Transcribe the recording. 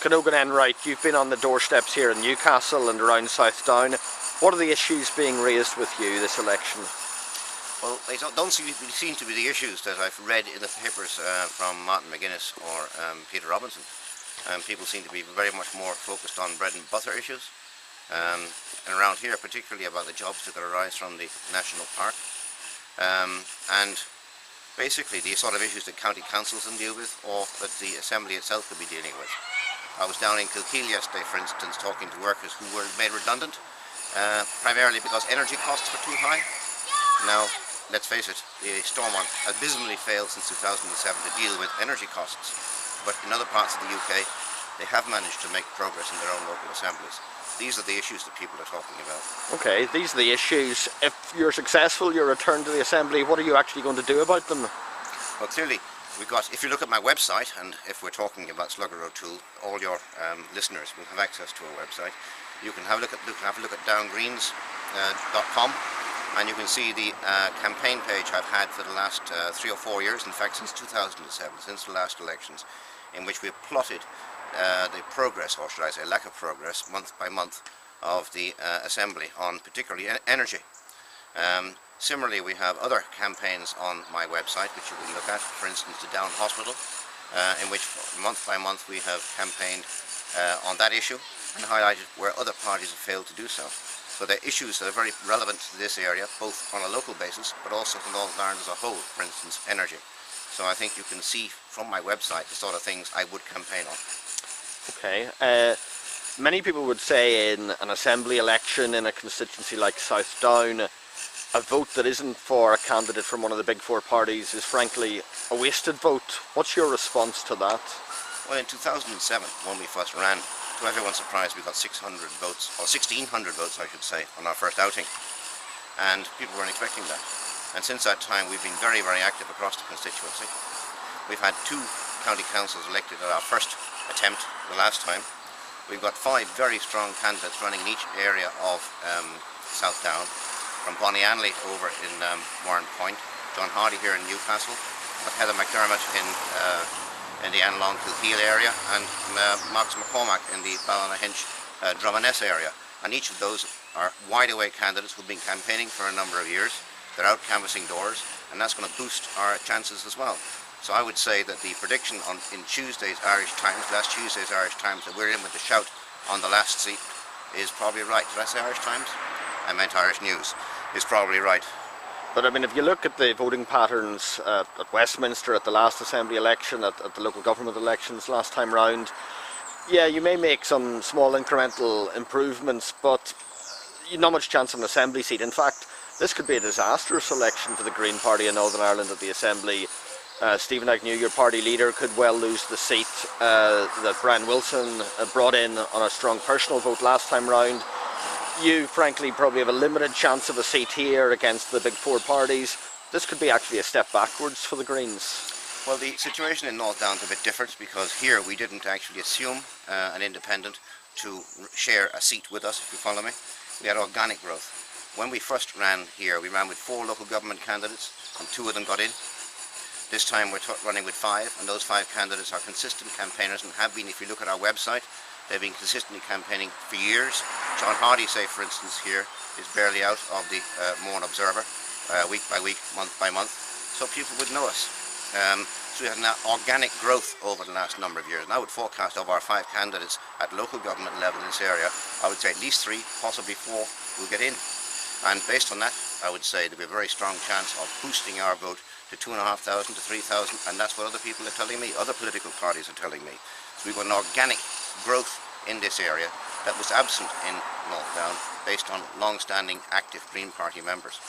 Cadogan Enright, you've been on the doorsteps here in Newcastle and around South Down. What are the issues being raised with you this election? Well, they don't seem to be the issues that I've read in the papers from Martin McGuinness or Peter Robinson. People seem to be very much more focused on bread and butter issues, and around here particularly about the jobs that could arise from the national park, and basically the sort of issues that county councils can deal with or that the Assembly itself could be dealing with. I was down in Kilkeel yesterday, for instance, talking to workers who were made redundant, primarily because energy costs were too high. Now, let's face it, the Stormont abysmally failed since 2007 to deal with energy costs, but in other parts of the UK they have managed to make progress in their own local assemblies. These are the issues that people are talking about. Okay, these are the issues. If you're successful, your return to the Assembly, what are you actually going to do about them? Well, clearly, if you look at my website, and if we're talking about Slugger O'Toole, all your listeners will have access to our website. You can have a look at downgreens.com, and you can see the campaign page I've had for the last 3 or 4 years, in fact since 2007, since the last elections, in which we've plotted the progress, or should I say lack of progress, month by month of the Assembly on particularly energy. Similarly, we have other campaigns on my website which you can look at, for instance the Down Hospital, in which month by month we have campaigned on that issue and highlighted where other parties have failed to do so. So they're issues that are very relevant to this area, both on a local basis but also to Northern Ireland as a whole, for instance energy. So I think you can see from my website the sort of things I would campaign on. Okay. Many people would say in an Assembly election in a constituency like South Down, a vote that isn't for a candidate from one of the big four parties is frankly a wasted vote. What's your response to that? Well, in 2007, when we first ran, to everyone's surprise, we got 600 votes, or 1,600 votes I should say, on our first outing. And people weren't expecting that. And since that time we've been very, very active across the constituency. We've had 2 county councils elected at our first attempt the last time. We've got 5 very strong candidates running in each area of South Down, from Bonnie-Anley over in Warren Point, John Hardy here in Newcastle, Heather McDermott in the Anlong Kilkeel area, and Max McCormack in the Ballynahinch Drummondess area. And each of those are wide-awake candidates who've been campaigning for a number of years. They're out canvassing doors, and that's going to boost our chances as well. So I would say that the prediction in Tuesday's Irish Times, last Tuesday's Irish Times, that we're in with the shout on the last seat is probably right. Did I say Irish Times? I meant Irish News. Is probably right. But I mean, if you look at the voting patterns at Westminster at the last Assembly election, at the local government elections last time round, yeah, you may make some small incremental improvements, but you've not much chance of an Assembly seat. In fact, this could be a disastrous election for the Green Party in Northern Ireland at the Assembly. Stephen Agnew, your party leader, could well lose the seat that Brian Wilson brought in on a strong personal vote last time round. You, frankly, probably have a limited chance of a seat here against the big four parties. This could be actually a step backwards for the Greens. Well, the situation in North Down's a bit different because here we didn't actually assume an independent to share a seat with us, if you follow me. We had organic growth. When we first ran here, we ran with 4 local government candidates and 2 of them got in. This time we're running with 5, and those 5 candidates are consistent campaigners and have been, if you look at our website, they've been consistently campaigning for years. John Hardy, say for instance here, is barely out of the Morn Observer, week by week, month by month, so people would know us. So we had an organic growth over the last number of years, and I would forecast of our 5 candidates at local government level in this area, I would say at least 3, possibly 4 will get in. And based on that, I would say there'll be a very strong chance of boosting our vote to 2,500 to 3,000, and that's what other people are telling me, other political parties are telling me. So we've got an organic growth in this area that was absent in North Down based on long-standing active Green Party members.